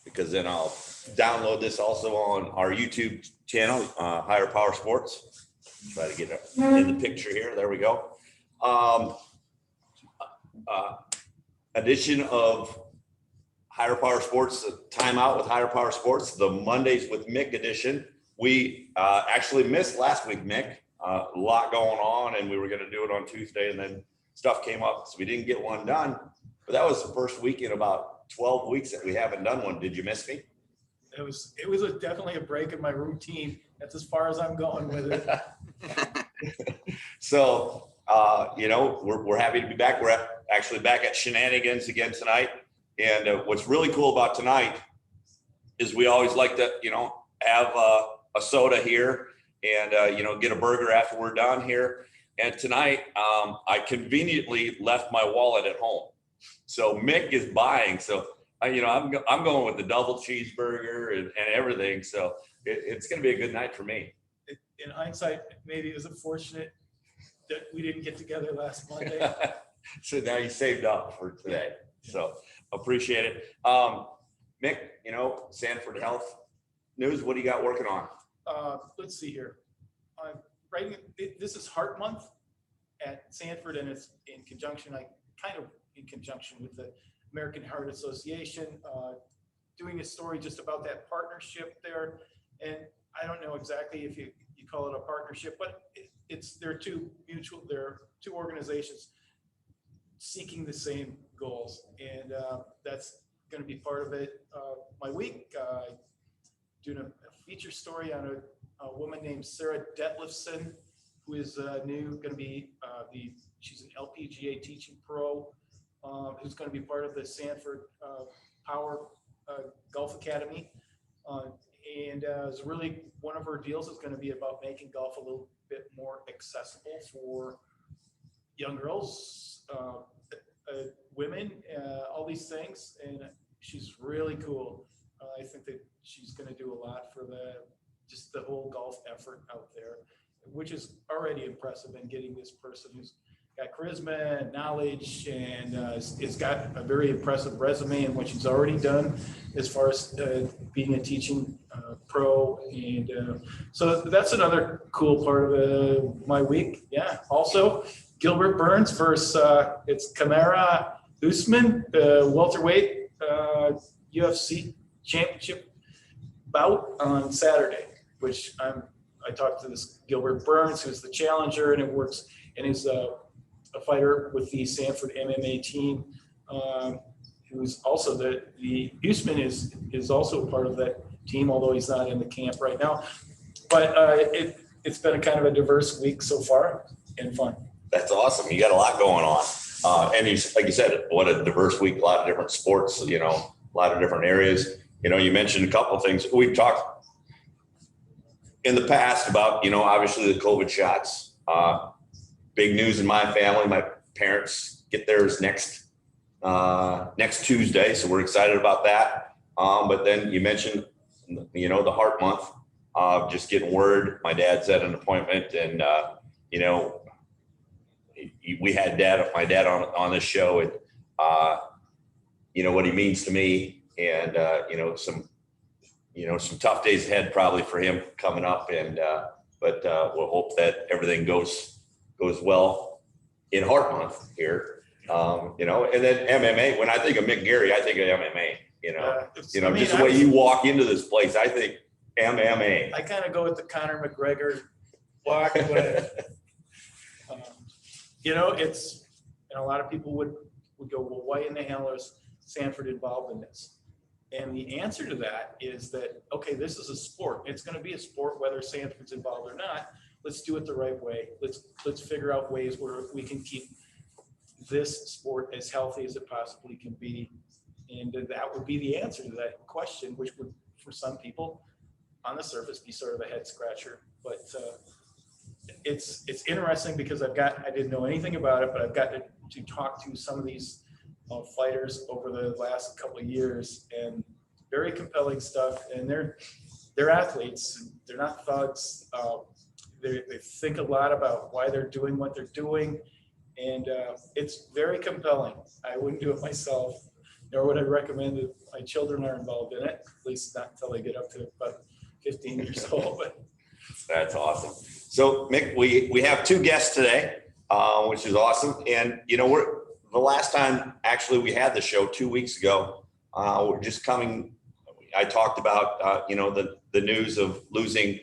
because then I'll download this also on our YouTube channel, Higher Power Sports. Try to get it in the picture here. There we go. Edition of Higher Power Sports, Timeout with Higher Power Sports, the Mondays with Mick edition. We actually missed last week, Mick. A lot going on, and we were going to do it on Tuesday, and then stuff came up, so we didn't get one done. But that was the first week in about 12 weeks that we haven't done one. Did you miss me? It was definitely a break in my routine. That's as far as I'm going with it. So, we're happy to be back. We're actually back at Shenanigans again tonight. And what's really cool about tonight is we always like to, have a soda here and, get a burger after we're done here. And tonight, I conveniently left my wallet at home. So Mick is buying. So, I'm going with the double cheeseburger and everything. So it's going to be a good night for me. In hindsight, maybe it was unfortunate that we didn't get together last Monday. So now you saved up for today. So appreciate it. Mick, Sanford Health News, what do you got working on? Let's see here. I'm writing, this is Heart Month at Sanford, and it's in conjunction with the American Heart Association, doing a story just about that partnership there. And I don't know exactly if you call it a partnership, but they're two organizations seeking the same goals. And that's going to be part of it. My week, doing a feature story on a woman named Sarah Detlefson, who is going to be she's an LPGA teaching pro, who's going to be part of the Sanford Power Golf Academy. And it's really, one of her deals is going to be about making golf a little bit more accessible for young girls, women, all these things. And she's really cool. I think that she's going to do a lot for just the whole golf effort out there, which is already impressive. And getting this person who's got charisma and knowledge and has got a very impressive resume and what she's already done as far as being a teaching pro. And so that's another cool part of my week. Yeah. Also, Gilbert Burns versus it's Kamara Usman, welterweight UFC championship bout on Saturday, which I talked to this Gilbert Burns, who's the challenger, and is a fighter with the Sanford MMA team, who's also the Usman is also part of that team, although he's not in the camp right now. But it's been a kind of a diverse week so far and fun. That's awesome. You got a lot going on. And like you said, what a diverse week, a lot of different sports, a lot of different areas. You mentioned a couple of things. We've talked in the past about, obviously the COVID shots. Big news in my family. My parents get theirs next Tuesday, so we're excited about that. But then you mentioned, the Heart Month. Just getting word. My dad's at an appointment, and we had my dad on this show, and what he means to me, and some tough days ahead probably for him coming up, and but we'll hope that everything goes well in Heart Month here, and then MMA. When I think of Mick Garry, I think of MMA. Just the way you walk into this place, I think MMA. I kind of go with the Conor McGregor walk, but it's, a lot of people would go, well, why in the hell is Sanford involved in this? And the answer to that is that, okay, this is a sport. It's going to be a sport whether Sanford's involved or not. Let's do it the right way. Let's figure out ways where we can keep this sport as healthy as it possibly can be. And that would be the answer to that question, which would, for some people on the surface, be sort of a head scratcher. But it's interesting because I didn't know anything about it, but I've got to talk to some of these fighters over the last couple of years, and very compelling stuff. And they're athletes. They're not thugs. They think a lot about why they're doing what they're doing, and it's very compelling. I wouldn't do it myself, nor would I recommend that my children are involved in it, at least not until they get up to about 15 years old. But That's awesome. So Mick, we have two guests today, which is awesome. And, we're the last time actually we had the show 2 weeks ago. We're just coming. I talked about, the news of losing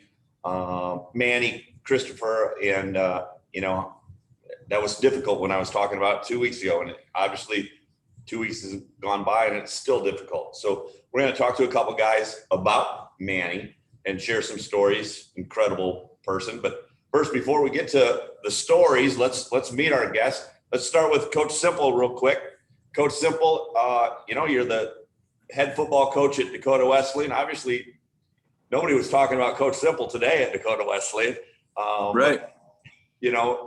Manny, Christopher, and, that was difficult when I was talking about 2 weeks ago. And obviously 2 weeks has gone by and it's still difficult. So we're going to talk to a couple guys about Manny and share some stories. Incredible person. But first, before we get to the stories, let's meet our guests. Let's start with Coach Simple real quick. Coach Simple, you're the head football coach at Dakota Wesleyan. Obviously, nobody was talking about Coach Simple today at Dakota Wesleyan. Right. But,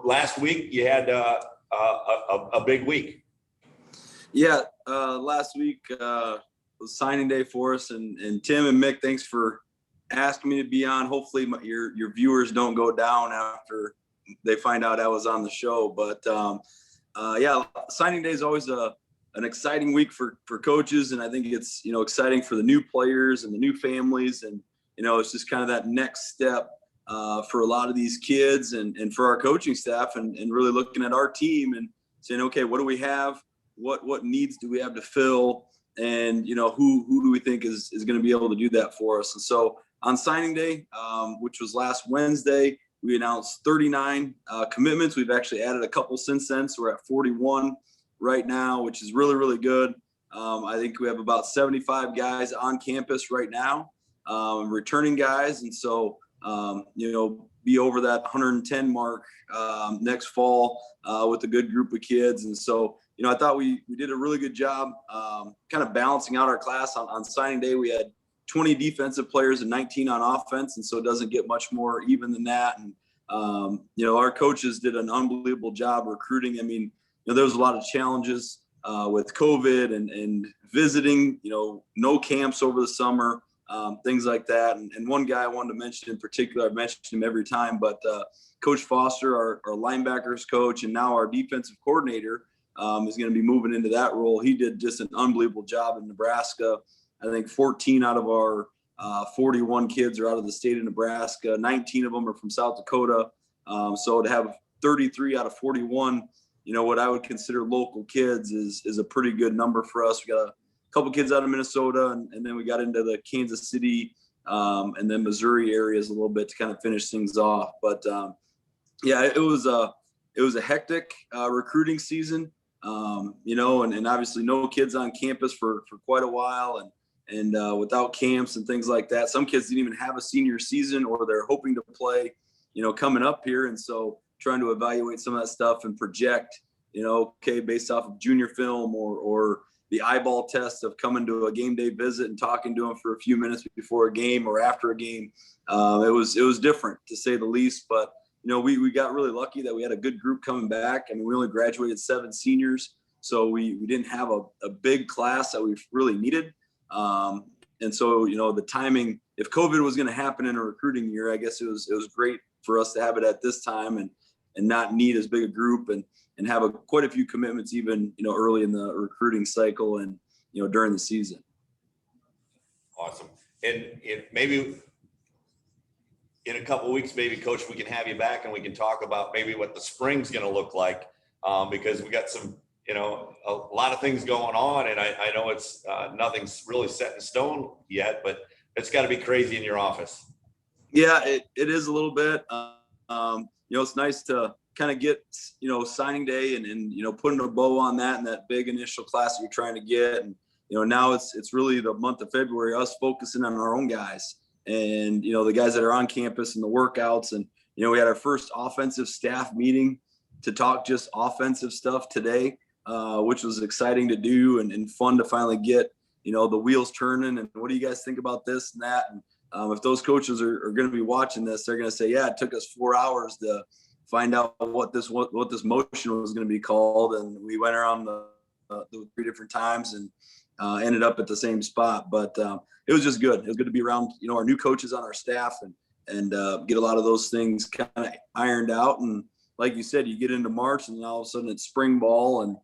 last week you had a big week. Yeah, last week was signing day for us, and Tim and Mick, thanks for asking me to be on. Hopefully your viewers don't go down after they find out I was on the show. But signing day is always an exciting week for coaches, and I think it's exciting for the new players and the new families, and it's just kind of that next step for a lot of these kids and for our coaching staff, and really looking at our team and saying, okay, what do we have? What needs do we have to fill? And, who do we think is going to be able to do that for us? And so on signing day, which was last Wednesday, we announced 39 commitments. We've actually added a couple since then. So we're at 41 right now, which is really, really good. I think we have about 75 guys on campus right now, returning guys. And so, be over that 110 mark next fall with a good group of kids. And so, I thought we did a really good job kind of balancing out our class. On signing day, we had 20 defensive players and 19 on offense. And so it doesn't get much more even than that. And, our coaches did an unbelievable job recruiting. I mean, there was a lot of challenges with COVID and visiting, no camps over the summer, things like that. And one guy I wanted to mention in particular, I've mentioned him every time, but Coach Foster, our linebackers coach, and now our defensive coordinator, is going to be moving into that role. He did just an unbelievable job in Nebraska. I think 14 out of our 41 kids are out of the state of Nebraska. 19 of them are from South Dakota. So to have 33 out of 41, what I would consider local kids is a pretty good number for us. We got a couple kids out of Minnesota, and then we got into the Kansas City and then Missouri areas a little bit to kind of finish things off. But it was a hectic recruiting season. And obviously no kids on campus for quite a while, and without camps and things like that. Some kids didn't even have a senior season, or they're hoping to play, coming up here. And so trying to evaluate some of that stuff and project, based off of junior film or the eyeball test of coming to a game day visit and talking to them for a few minutes before a game or after a game. It was different, to say the least, but we got really lucky that we had a good group coming back. I mean, we only graduated 7 seniors, so we didn't have a big class that we really needed. And so, the timing, if COVID was going to happen in a recruiting year, I guess it was great for us to have it at this time and not need as big a group and have quite a few commitments even, early in the recruiting cycle and, during the season. Awesome. And maybe in a couple of weeks, maybe, Coach, we can have you back and we can talk about maybe what the spring's going to look like, because we got some, a lot of things going on, and I know it's nothing's really set in stone yet, but it's got to be crazy in your office. Yeah, it is a little bit. It's nice to kind of get, signing day and putting a bow on that and that big initial class that you're trying to get. And, now it's really the month of February, us focusing on our own guys and, the guys that are on campus and the workouts. And, we had our first offensive staff meeting to talk just offensive stuff today, which was exciting to do and fun to finally get, the wheels turning. And what do you guys think about this and that? And if those coaches are going to be watching this, they're going to say, yeah, it took us 4 hours to find out what this motion was going to be called. And we went around the 3 different times and ended up at the same spot. But it was just good. It was good to be around, our new coaches on our staff and get a lot of those things kind of ironed out. And like you said, you get into March and then all of a sudden it's spring ball and,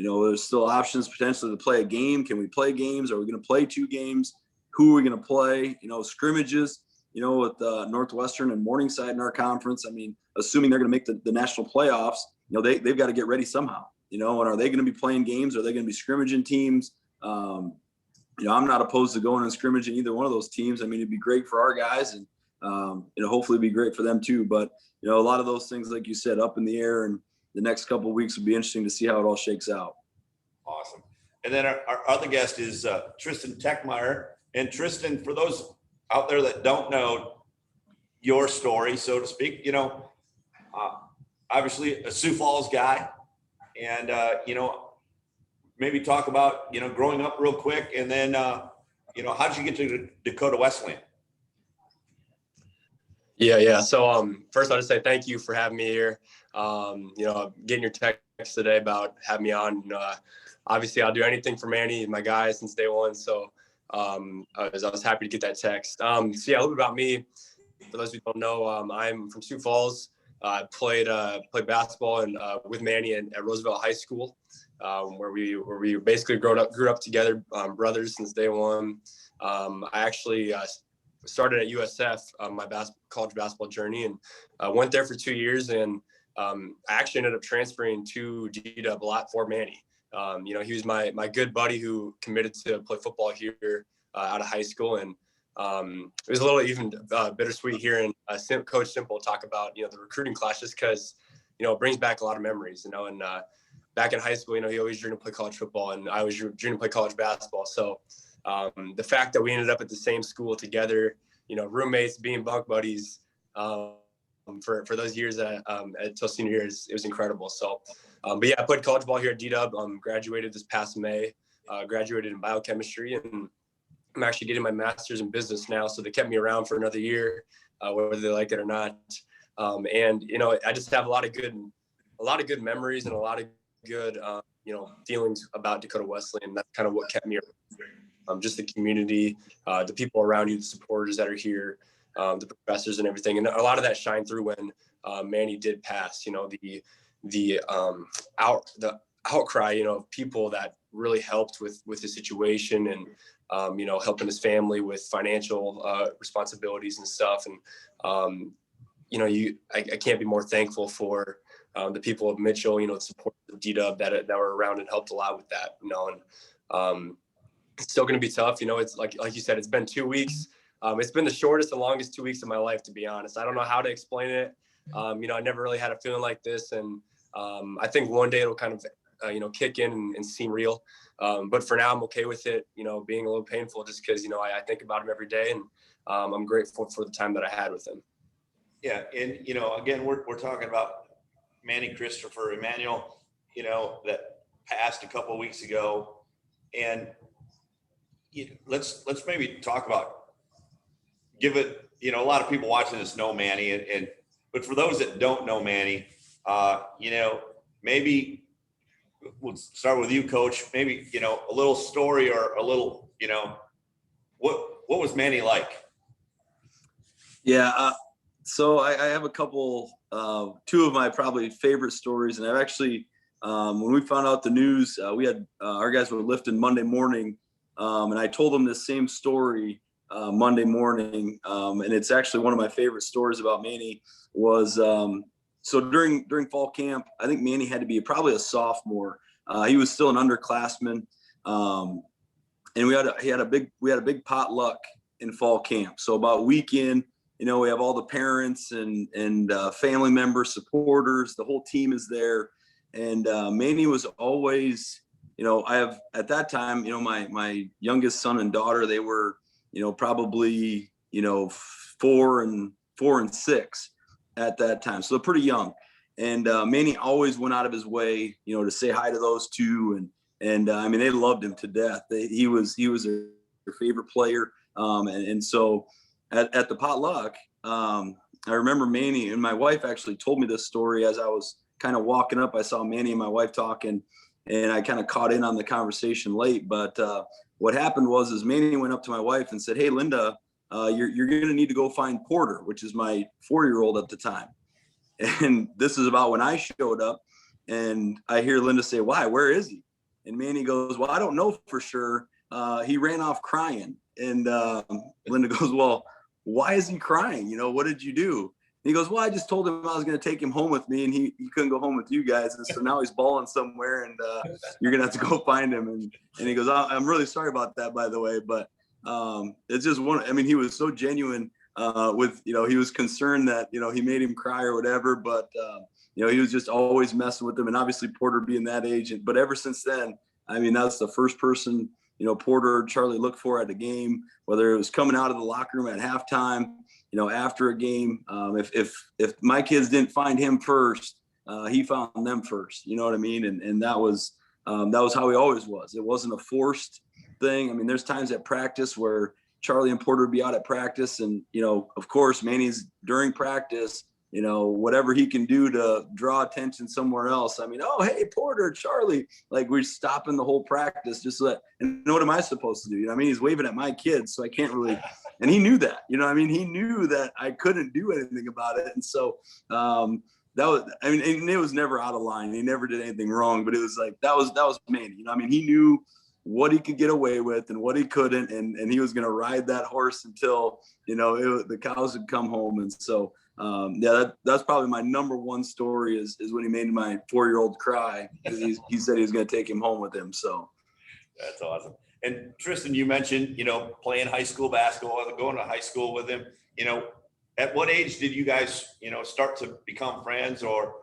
there's still options potentially to play a game. Can we play games? Are we going to play 2 games? Who are we going to play? Scrimmages, with Northwestern and Morningside in our conference. I mean, assuming they're going to make the national playoffs, they've got to get ready somehow, and are they going to be playing games? Are they going to be scrimmaging teams? I'm not opposed to going and scrimmaging either one of those teams. I mean, it'd be great for our guys, and hopefully it'd be great for them too. But, a lot of those things, like you said, up in the air, and the next couple of weeks will be interesting to see how it all shakes out. Awesome. And then our other guest is Tristan Techmeyer. And Tristan, for those out there that don't know your story, so to speak, obviously a Sioux Falls guy, and, maybe talk about, growing up real quick, and then, how did you get to Dakota Wesleyan? Yeah. So first I'll just say thank you for having me here. Getting your text today about having me on. Obviously I'll do anything for Manny and my guys since day one. So I was happy to get that text. A little bit about me. For those who don't know, I'm from Sioux Falls. I played basketball and with Manny at Roosevelt High School, where we basically grew up together, brothers since day one. I actually started at USF, my college basketball journey, and went there for 2 years. And I actually ended up transferring to GW a lot for Manny. He was my good buddy who committed to play football here out of high school. And it was a little even bittersweet hearing Coach Simple talk about, the recruiting class, just because, it brings back a lot of memories, and back in high school, he always dreamed to play college football, and I always dreamed to play college basketball. So the fact that we ended up at the same school together, roommates, being bunk buddies, for those years until senior year, it was incredible. So, but yeah, I played college ball here at GW. Graduated this past May. Graduated in biochemistry, and I'm actually getting my master's in business now. So they kept me around for another year, whether they like it or not. And I just have a lot of good memories and a lot of good feelings about Dakota Wesleyan. That's kind of what kept me around. Just the community, the people around you, the supporters that are here, the professors and everything. And a lot of that shined through when Manny did pass. The outcry, of people that really helped with his situation, and helping his family with financial responsibilities and stuff. And I can't be more thankful for the people of Mitchell, the support of DW that were around and helped a lot with that. And it's still going to be tough. It's like you said, it's been 2 weeks. It's been the shortest and longest 2 weeks of my life, to be honest. I don't know how to explain it. I never really had a feeling like this. And I think one day it'll kind of, kick in and seem real. But for now, I'm okay with it, being a little painful, just because, I think about him every day, and I'm grateful for the time that I had with him. Yeah. And, again, we're talking about Manny Christopher Emmanuel, that passed a couple of weeks ago. And let's maybe talk about, give it, a lot of people watching this know Manny, but for those that don't know Manny, maybe we'll start with you, Coach. Maybe, a little story, or a little, what was Manny like? Yeah. So I have a couple, 2 of my probably favorite stories. And I've actually, when we found out the news, we had our guys were lifting Monday morning, and I told them this same story Monday morning. And it's actually one of my favorite stories about Manny was, so during fall camp, I think Manny had to be probably a sophomore. He was still an underclassman. And we had a big potluck in fall camp. So about a week in, we have all the parents and family members, supporters, the whole team is there. And Manny was always, I have at that time, my youngest son and daughter, they were, probably, 4 and 6 at that time. So they're pretty young. And Manny always went out of his way, to say hi to those 2. And I mean, they loved him to death. He was their favorite player. And so at the potluck, I remember Manny, and my wife actually told me this story as I was kind of walking up. I saw Manny and my wife talking, and I kind of caught in on the conversation late. But what happened was Manny went up to my wife and said, "Hey, Linda, you're going to need to go find Porter," which is my 4-year-old at the time. And this is about when I showed up, and I hear Linda say, "Why? Where is he?" And Manny goes, well, I don't know for sure. He ran off crying. And Linda goes, well, why is he crying? You know, what did you do? And he goes, well, I just told him I was going to take him home with me, and he couldn't go home with you guys. And so now he's balling somewhere, and you're going to have to go find him. And he goes, I'm really sorry about that, by the way. But it's just he was so genuine with, you know, he was concerned that, you know, he made him cry or whatever. But, you know, he was just always messing with him. And obviously Porter being that age. But ever since then, I mean, that's the first person, you know, Porter or Charlie looked for at a game, whether it was coming out of the locker room at halftime, you know, after a game. If my kids didn't find him first, he found them first. You know what I mean? And that was how he always was. It wasn't a forced thing. I mean, there's times at practice where Charlie and Porter would be out at practice, and, you know, of course, Manny's during practice, you know, whatever he can do to draw attention somewhere else. I mean, oh, hey, Porter, Charlie, like, we're stopping the whole practice just so that, and what am I supposed to do? You know what I mean? He's waving at my kids, so I can't really, and he knew that, you know what I mean? He knew that I couldn't do anything about it. And so that was, I mean, and it was never out of line. He never did anything wrong, but it was like, that was Manny, you know what I mean? He knew what he could get away with and what he couldn't. And he was going to ride that horse until, you know, the cows would come home. And so, that's probably my number one story is when he made my 4-year-old cry. He said he was going to take him home with him. So that's awesome. And Tristan, you mentioned, you know, playing high school basketball, going to high school with him. You know, at what age did you guys, you know, start to become friends or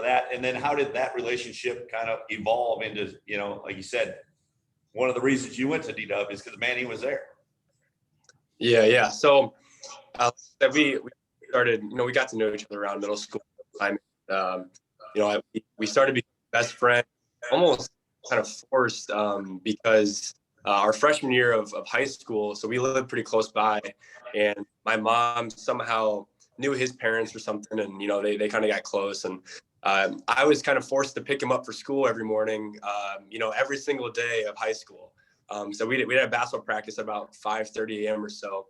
that? And then how did that relationship kind of evolve into, you know, like you said, one of the reasons you went to D-Dub is because Manny was there. Yeah. So we started, you know, we got to know each other around middle school time. You know, we started becoming best friends, almost kind of forced, because our freshman year of high school, so we lived pretty close by, and my mom somehow knew his parents or something, and, you know, they kind of got close, and I was kind of forced to pick him up for school every morning, you know, every single day of high school. So we had a basketball practice at about 5:30 a.m. or so.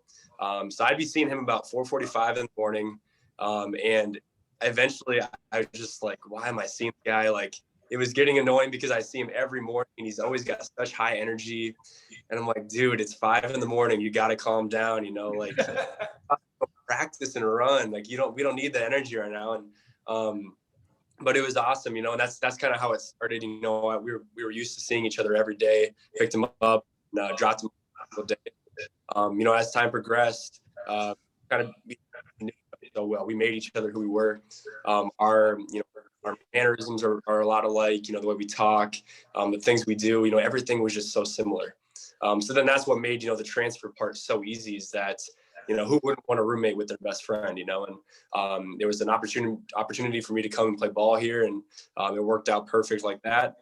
So I'd be seeing him about 4:45 in the morning. And eventually I was just like, why am I seeing the guy? Like, it was getting annoying because I see him every morning and he's always got such high energy. And I'm like, dude, it's 5 a.m. You got to calm down, you know, like practice and run. Like, we don't need that energy right now. And, but it was awesome, you know, and that's kind of how it started. You know, we were used to seeing each other every day, picked him up, and dropped him all day. You know, as time progressed, kind of so well, we made each other who we were. Our mannerisms are a lot alike. You know, the way we talk, the things we do. You know, everything was just so similar. So then that's what made, you know, the transfer part so easy. Is that, you know, who wouldn't want to roommate with their best friend, you know? And there was an opportunity for me to come and play ball here, and it worked out perfect like that.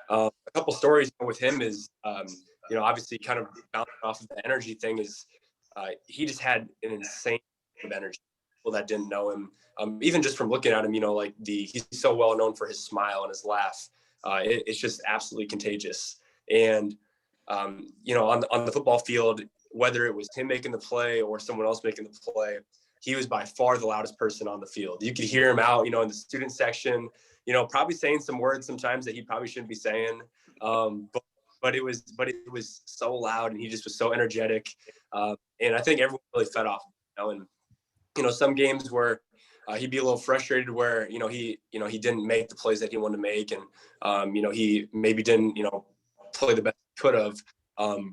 A couple stories with him is, you know, obviously kind of bouncing off of the energy thing is, he just had an insane amount of energy. People that didn't know him, even just from looking at him, you know, like he's so well known for his smile and his laugh. It's just absolutely contagious. And, you know, on the football field, whether it was him making the play or someone else making the play, he was by far the loudest person on the field. You could hear him out, you know, in the student section, you know, probably saying some words sometimes that he probably shouldn't be saying. But it was so loud, and he just was so energetic. And I think everyone really fed off, you know, and, you know, some games where he'd be a little frustrated where, you know, he didn't make the plays that he wanted to make. And, you know, he maybe didn't, you know, play the best he could have.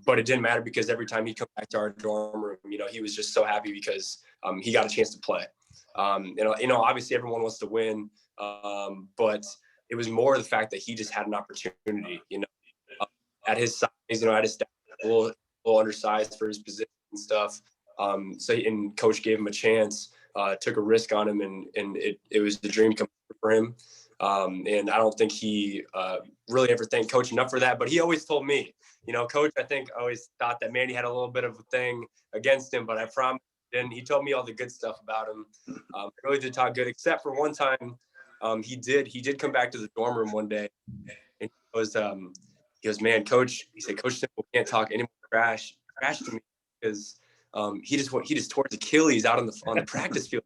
But it didn't matter because every time he'd come back to our dorm room, you know, he was just so happy because he got a chance to play. You know, obviously everyone wants to win, but it was more the fact that he just had an opportunity, you know, at his size, you know, at his stature, a little undersized for his position and stuff. And coach gave him a chance, took a risk on him, and it was the dream come true for him. And I don't think he really ever thanked coach enough for that, but he always told me, you know, coach, I think always thought that Manny had a little bit of a thing against him, but I promise. And he told me all the good stuff about him. Really did talk good, except for one time, he did come back to the dorm room one day, and he goes, man, coach, he said, Coach Simple can't talk any more trash to me because he just tore his Achilles out on the practice field,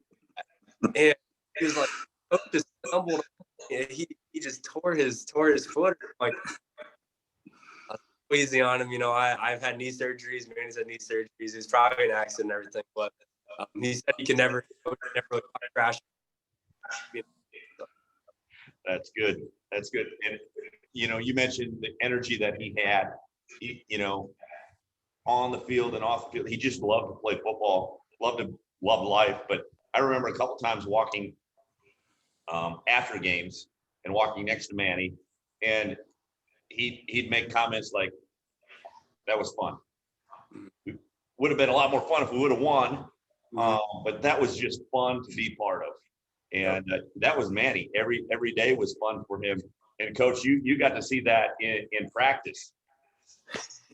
and he was like, coach just stumbled, and he just tore his foot. I'm like, easy on him. You know, I've had knee surgeries. Manny's had knee surgeries. He's probably an accident and everything, but he said he can never really crash. That's good. That's good. And, you know, you mentioned the energy that he had, you know, on the field and off the field. He just loved to play football, loved life. But I remember a couple times walking after games and walking next to Manny, and he'd make comments like, that was fun. Would have been a lot more fun if we would have won. But that was just fun to be part of. And that was Manny. Every day was fun for him. And Coach, you got to see that in practice.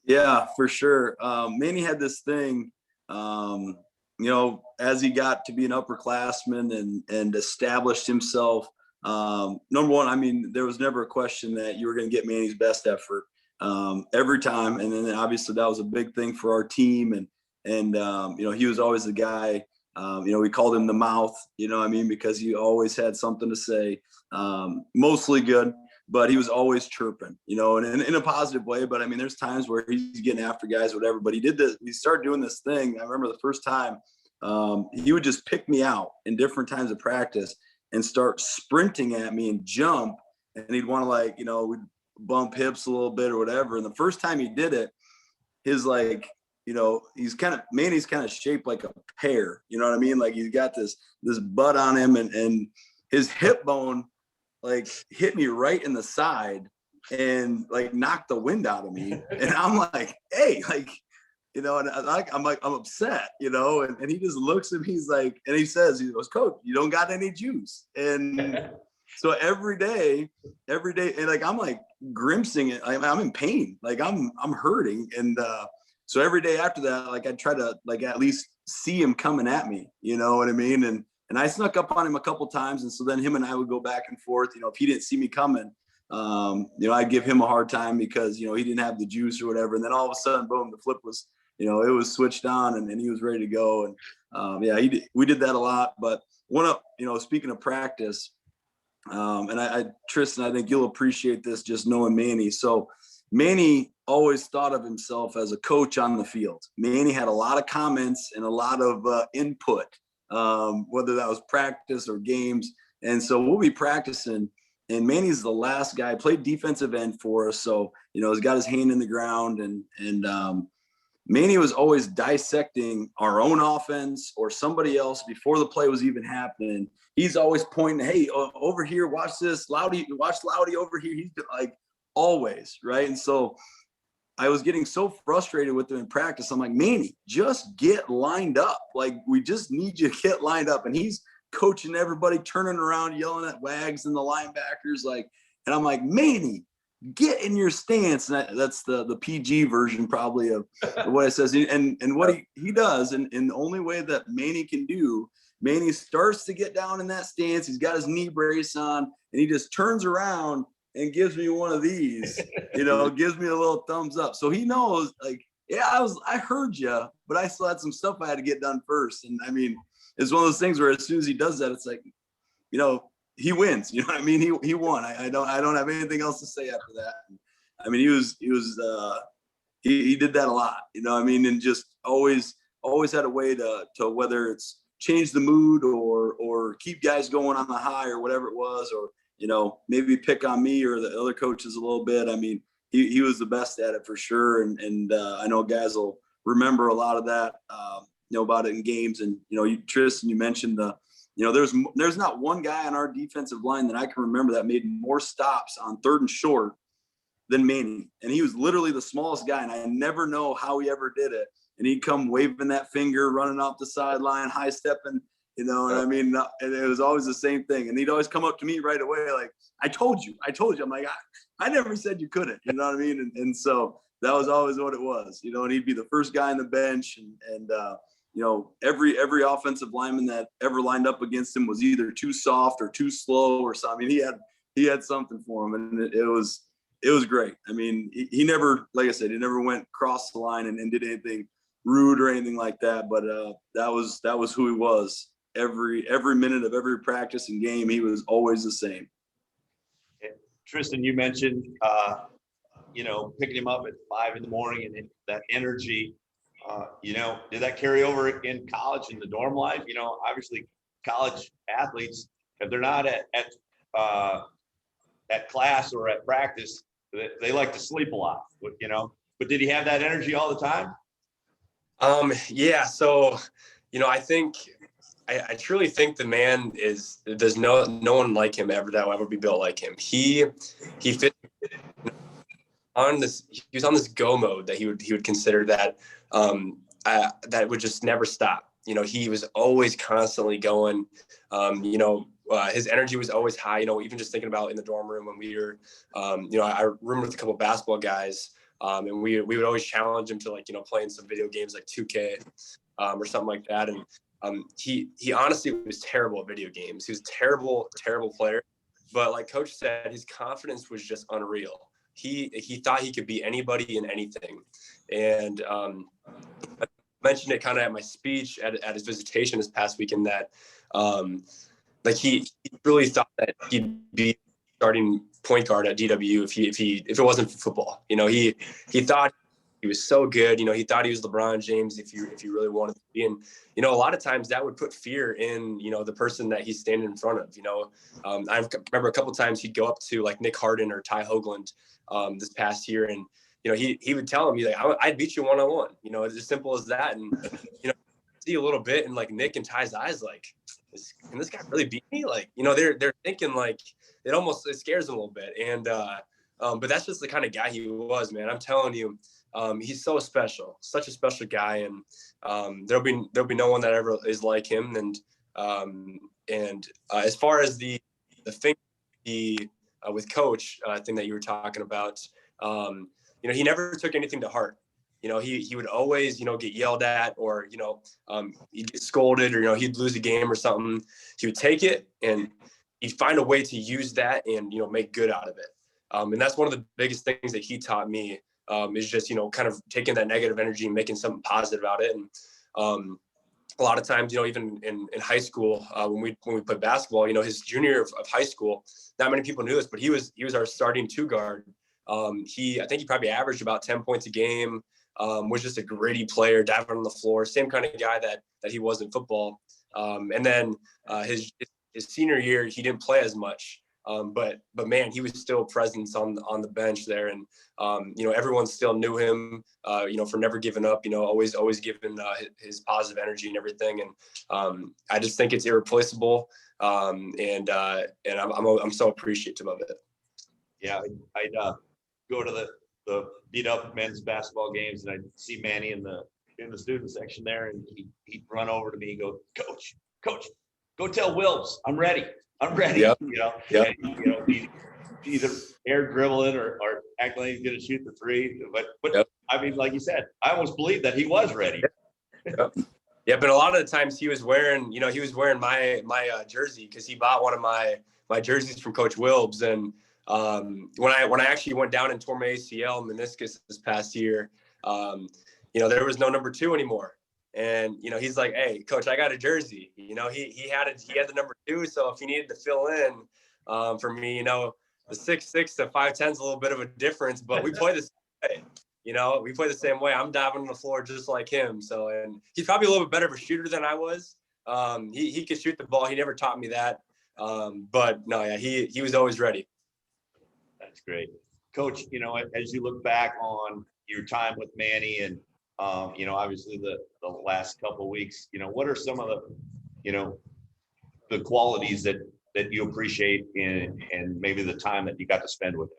Yeah, for sure. Manny had this thing, you know, as he got to be an upperclassman and established himself. Number one, I mean, there was never a question that you were going to get Manny's best effort every time. And then obviously that was a big thing for our team. And you know, he was always the guy, you know, we called him the mouth, you know what I mean? Because he always had something to say, mostly good, but he was always chirping, you know, and in a positive way. But I mean, there's times where he's getting after guys, whatever, but he started doing this thing. I remember the first time he would just pick me out in different times of practice and start sprinting at me and jump. And he'd want to, like, you know, we'd bump hips a little bit or whatever. And the first time he did it, his, like, you know, Manny's kind of shaped like a pear, you know what I mean? Like, he's got this butt on him, and his hip bone, like, hit me right in the side and, like, knocked the wind out of me. And I'm like, hey, like, you know, and I'm upset, you know, and he just looks at me, he's like, and he goes, Coach, you don't got any juice. And so every day, and, like, I'm like grimacing it. I'm in pain. Like, I'm hurting. And, so every day after that, like, I try to, like, at least see him coming at me, you know what I mean? And I snuck up on him a couple times. And so then him and I would go back and forth, you know, if he didn't see me coming, you know, I'd give him a hard time because, you know, he didn't have the juice or whatever. And then all of a sudden, boom, the flip was, you know, it was switched on and he was ready to go. And yeah, we did that a lot. But you know, speaking of practice, and Tristan, I think you'll appreciate this just knowing Manny. So Manny always thought of himself as a coach on the field. Manny had a lot of comments and a lot of input, whether that was practice or games. And so we'll be practicing, and Manny's the last guy, played defensive end for us. So, you know, he's got his hand in the ground, and Manny was always dissecting our own offense or somebody else before the play was even happening. He's always pointing, hey, over here, watch this, Loudy, watch Loudy over here. He's like, always, right? And so I was getting so frustrated with him in practice. I'm like, Manny, just get lined up. Like, we just need you to get lined up. And he's coaching everybody, turning around, yelling at Wags and the linebackers. Like, and I'm like, Manny, get in your stance. And that's the PG version probably of what it says. And what he does, and the only way that Manny can do, Manny starts to get down in that stance. He's got his knee brace on, and he just turns around and gives me one of these, you know, gives me a little thumbs up. So he knows, like, yeah, I heard you, but I still had some stuff I had to get done first. And I mean, it's one of those things where as soon as he does that, it's like, you know, he wins. You know what I mean? He won. I don't have anything else to say after that. I mean, he did that a lot. You know what I mean? And just always had a way to whether it's change the mood or keep guys going on the high or whatever it was, or, you know, maybe pick on me or the other coaches a little bit. I mean, he was the best at it for sure. And I know guys will remember a lot of that, you know, about it in games. And, you know, Tristan, you mentioned you know, there's not one guy on our defensive line that I can remember that made more stops on 3rd and short than Manny. And he was literally the smallest guy. And I never know how he ever did it. And he'd come waving that finger, running off the sideline, high stepping, you know, and I mean, and it was always the same thing. And he'd always come up to me right away, like, I told you. I'm like, I never said you couldn't, you know what I mean? And so that was always what it was, you know, and he'd be the first guy on the bench. And you know, every offensive lineman that ever lined up against him was either too soft or too slow or something. I mean, he had something for him, and it was great. I mean, he never, like I said, he never went across the line and did anything rude or anything like that. But that was who he was. Every minute of every practice and game, he was always the same. Tristan, you mentioned picking him up at 5 a.m. and that energy, did that carry over in college in the dorm life? Obviously college athletes, if they're not at class or at practice, they like to sleep a lot, but did he have that energy all the time? Yeah. So, I think, I truly think the man there's no one like him that will ever be built like him. He fit he was on this go mode that he would consider that, that would just never stop. He was always constantly going, his energy was always high, even just thinking about in the dorm room when we were, I roomed with a couple of basketball guys, and we would always challenge him to playing some video games like 2K, or something like that. And, he honestly was terrible at video games. He was a terrible player, but like coach said, his confidence was just unreal. He thought he could be anybody and anything. And, I mentioned it kind of at my speech at his visitation this past weekend that, he really thought that he'd be starting point guard at DW if it wasn't for football. He thought he was so good. He thought he was LeBron James if you really wanted to be. And, a lot of times that would put fear in, the person that he's standing in front of. I remember a couple of times he'd go up to like Nick Harden or Ty Hoagland this past year, and he would tell him, he's like, I'd beat you one-on-one. It's as simple as that. And see a little bit in like Nick and Ty's eyes, like, can this guy really beat me? Like, they're thinking like it scares them a little bit. And but that's just the kind of guy he was, man. I'm telling you, he's so special, such a special guy, and there'll be no one that ever is like him. And as far as the thing with coach thing that you were talking about, he never took anything to heart. He would always, get yelled at, or, he'd get scolded, or, he'd lose a game or something. He would take it and he'd find a way to use that and, make good out of it. And that's one of the biggest things that he taught me, is just, kind of taking that negative energy and making something positive out of it. And a lot of times, even in high school, when we played basketball, his junior year of high school, not many people knew this, but he was our starting 2 guard. I think he probably averaged about 10 points a game, was just a gritty player, diving on the floor, same kind of guy that he was in football. And then his senior year, he didn't play as much. But man, he was still a presence on the bench there. And, everyone still knew him, for never giving up, always giving his positive energy and everything. And I just think it's irreplaceable. And I'm so appreciative of it. Yeah, I'd go to the beat up men's basketball games, and I'd see Manny in the student section there, and he'd run over to me and go, Coach, go tell Wills I'm ready. Yep. Yep. He's either air dribbling or acting like he's going to shoot the 3. But yep. I mean, like you said, I almost believed that he was ready. Yep. Yeah, but a lot of the times he was wearing my jersey, because he bought one of my jerseys from Coach Wilbs. And when I actually went down and tore my ACL meniscus this past year, there was no number 2 anymore. And, he's like, hey, Coach, I got a jersey. He had the number 2. So if he needed to fill in for me, the 6'6" to 5'10" is a little bit of a difference, but we play the same way. We play the same way. I'm diving on the floor just like him. So, and he's probably a little bit better of a shooter than I was. He could shoot the ball. He never taught me that. But no, yeah, he was always ready. That's great. Coach, as you look back on your time with Manny and, obviously the last couple of weeks, what are some of the qualities that you appreciate and maybe the time that you got to spend with him?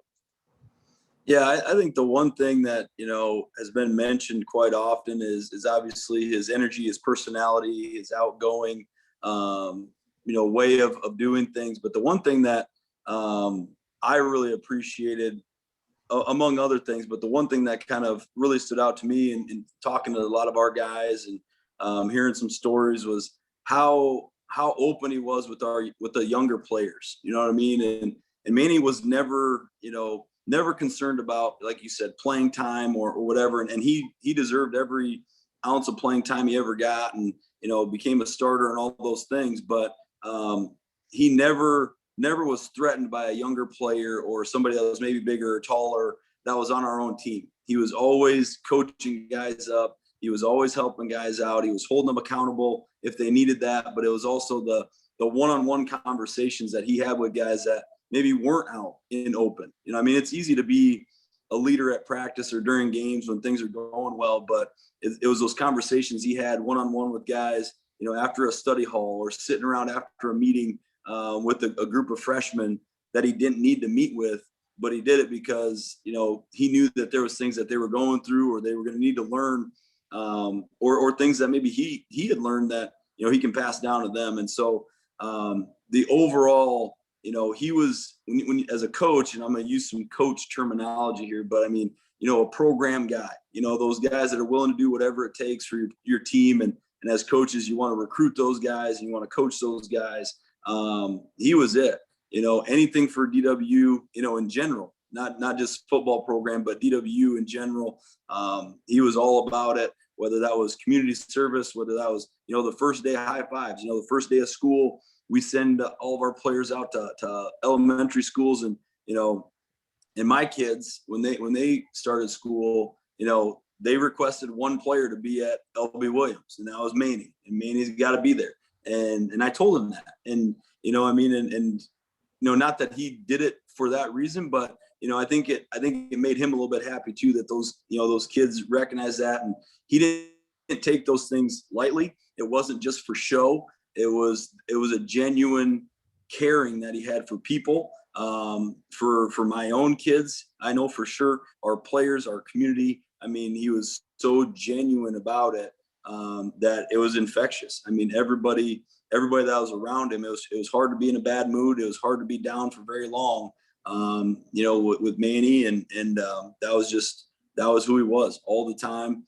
Yeah, I think the one thing that, has been mentioned quite often is obviously his energy, his personality, his outgoing, way of doing things. But the one thing that I really appreciated, among other things, but the one thing that kind of really stood out to me in talking to a lot of our guys and hearing some stories was how open he was with the younger players. You know what I mean? And Manny was never concerned about, like you said, playing time or whatever. And he deserved every ounce of playing time he ever got, and, became a starter and all those things. But he never was threatened by a younger player or somebody that was maybe bigger or taller that was on our own team. He was always coaching guys up. He was always helping guys out. He was holding them accountable if they needed that. But it was also the one-on-one conversations that he had with guys that maybe weren't out in open. You know, I mean, it's easy to be a leader at practice or during games when things are going well, but it was those conversations he had one-on-one with guys, you know, after a study hall or sitting around after a meeting with a group of freshmen that he didn't need to meet with, but he did it because, you know, he knew that there was things that they were going through or they were going to need to learn, or things that maybe he had learned that, you know, he can pass down to them. And so the overall, you know, he was, when as a coach, and I'm going to use some coach terminology here, but I mean, you know, a program guy, you know, those guys that are willing to do whatever it takes for your team. And as coaches, you want to recruit those guys and you want to coach those guys. He was it, you know, anything for DW, you know, in general, not just football program, but DW in general. He was all about it, whether that was community service, whether that was, you know, the first day high fives, you know, the first day of school, we send all of our players out to elementary schools. And, you know, and my kids, when they started school, you know, they requested one player to be at LB Williams, and that was Manny, and Manny's got to be there. And I told him that, and, you know, I mean, and, you know, not that he did it for that reason, but, you know, I think it made him a little bit happy too, that those, you know, those kids recognize that. And he didn't take those things lightly. It wasn't just for show. It was a genuine caring that he had for people, for my own kids. I know for sure our players, our community. I mean, he was so genuine about it, that it was infectious. I mean, everybody that was around him, it was hard to be in a bad mood. It was hard to be down for very long, you know, with Manny, and that was who he was all the time.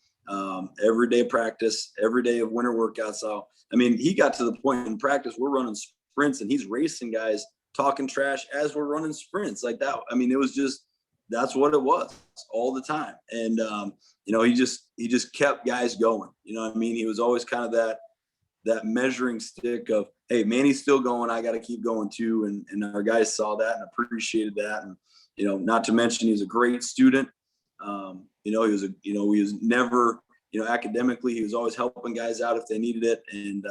Every day of practice, every day of winter workouts. So, I mean, he got to the point in practice, we're running sprints and he's racing guys, talking trash as we're running sprints like that. I mean, it was just, that's what it was all the time. And, you know, he just kept guys going. You know what I mean? He was always kind of that measuring stick of, hey, Manny's still going, I got to keep going too. And our guys saw that and appreciated that. And, you know, not to mention he's a great student. You know, he was never, you know, academically, he was always helping guys out if they needed it. And,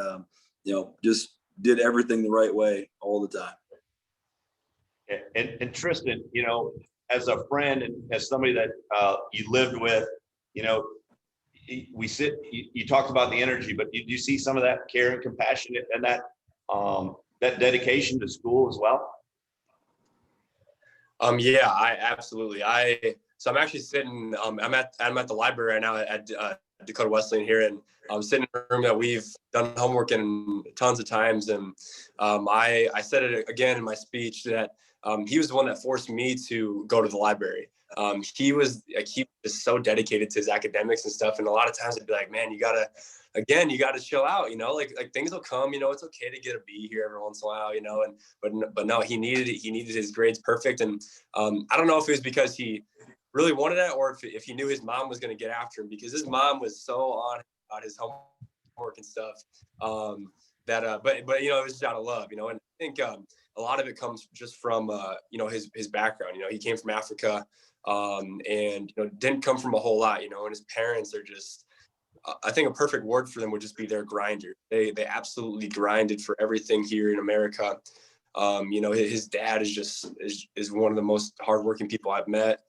you know, just did everything the right way all the time. And Tristan, you know, as a friend and as somebody that you lived with, you know, you talked about the energy, but do you see some of that care and compassion and that dedication to school as well? Yeah, absolutely. So I'm actually sitting, I'm at the library right now at Dakota Wesleyan here, and I'm sitting in a room that we've done homework in tons of times. And I said it again in my speech that he was the one that forced me to go to the library. He was just so dedicated to his academics and stuff. And a lot of times I'd be like, man, you gotta chill out, you know, like things will come, you know, it's okay to get a B here every once in a while, you know, but no, he needed his grades perfect. And I don't know if it was because he really wanted that or if he knew his mom was going to get after him, because his mom was so on about his homework and stuff, but you know, it was just out of love, you know. And I think a lot of it comes just from you know, his background. You know, he came from Africa, and you know, didn't come from a whole lot, you know, and his parents are just, I think a perfect word for them would just be they're grinder. They absolutely grinded for everything here in America. You know, his dad is one of the most hardworking people I've met.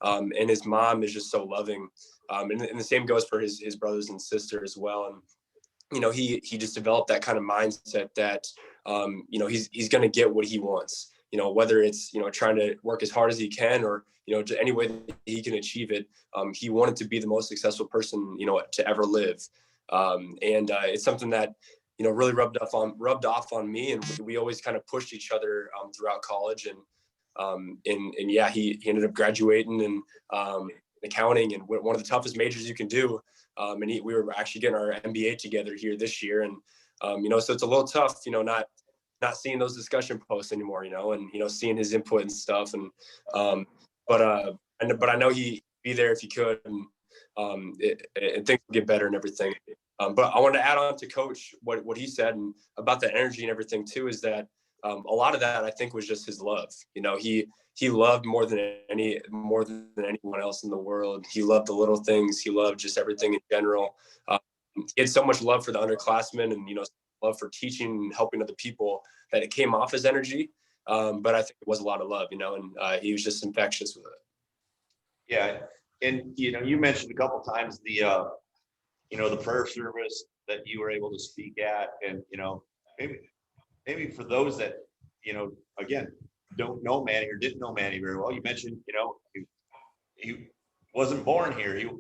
And his mom is just so loving. And the same goes for his brothers and sister as well. And, you know, he just developed that kind of mindset that, you know, he's going to get what he wants, you know, whether it's, you know, trying to work as hard as he can or, you know, to any way that he can achieve it. He wanted to be the most successful person, you know, to ever live. And it's something that, you know, really rubbed off on me. And we always kind of pushed each other throughout college. And yeah, he ended up graduating in accounting and one of the toughest majors you can do. And we were actually getting our MBA together here this year. And, you know, so it's a little tough, you know, not seeing those discussion posts anymore, you know, and, you know, seeing his input and stuff. And, but I know he'd be there if he could, and things will get better and everything. But I wanted to add on to Coach what he said and about the energy and everything too, is that, a lot of that I think was just his love. You know, he loved more than anyone else in the world. He loved the little things. He loved just everything in general. He had so much love for the underclassmen, and, you know, love for teaching and helping other people, that it came off as energy. But I think it was a lot of love, you know, and he was just infectious with it. Yeah. And, you know, you mentioned a couple times the, you know, the prayer service that you were able to speak at, and, you know, maybe for those that, you know, again, don't know Manny or didn't know Manny very well, you mentioned, you know, he wasn't born here. Mhm.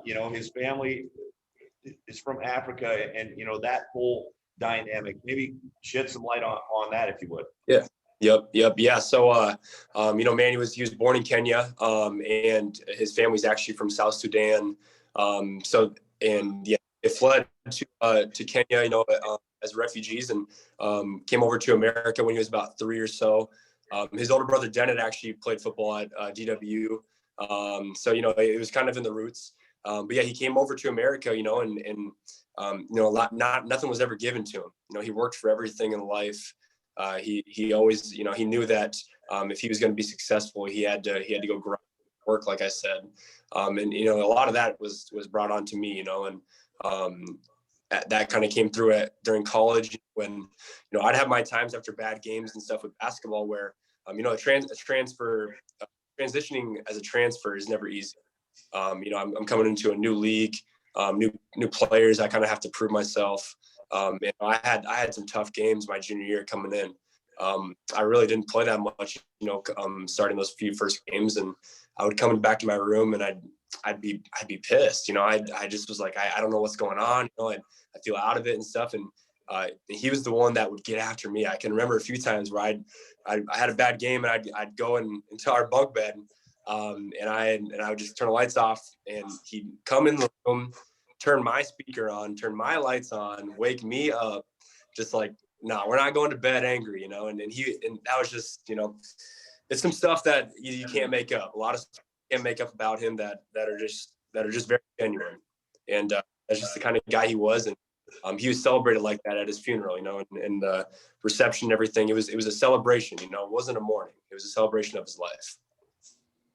You know, his family is from Africa, and, you know, that whole dynamic, maybe shed some light on that, if you would. Yeah. Yep. Yeah. So, you know, Manny he was born in Kenya, and his family's actually from South Sudan. And yeah, they fled to Kenya, you know, as refugees, and came over to America when he was about 3 or so. His older brother Dennett actually played football at DW. So, you know, it was kind of in the roots. But yeah, he came over to America, you know, and you know, nothing was ever given to him. You know, he worked for everything in life. He always, you know, he knew that if he was going to be successful, he had to go grind, work, like I said. And, you know, a lot of that was brought on to me, you know, and that kind of came through during college, when, you know, I'd have my times after bad games and stuff with basketball where, you know, transitioning as a transfer is never easy. You know, I'm coming into a new league, new players. I kind of have to prove myself. And I had some tough games my junior year coming in. I really didn't play that much, you know, starting those few first games, and I would come back to my room and I'd be pissed. You know, I just was like, I don't know what's going on. You know, and I feel out of it and stuff. And he was the one that would get after me. I can remember a few times where I had a bad game, and I'd go into our bunk bed, and I would just turn the lights off, and he'd come in the room, turn my speaker on, turn my lights on, wake me up, just like, no, we're not going to bed angry, you know. And that was just, you know, it's some stuff that you can't make up. A lot of stuff you can't make up about him that are just very genuine. And that's just the kind of guy he was. And he was celebrated like that at his funeral, you know, and the reception, everything. It was a celebration, you know. It wasn't a mourning. It was a celebration of his life.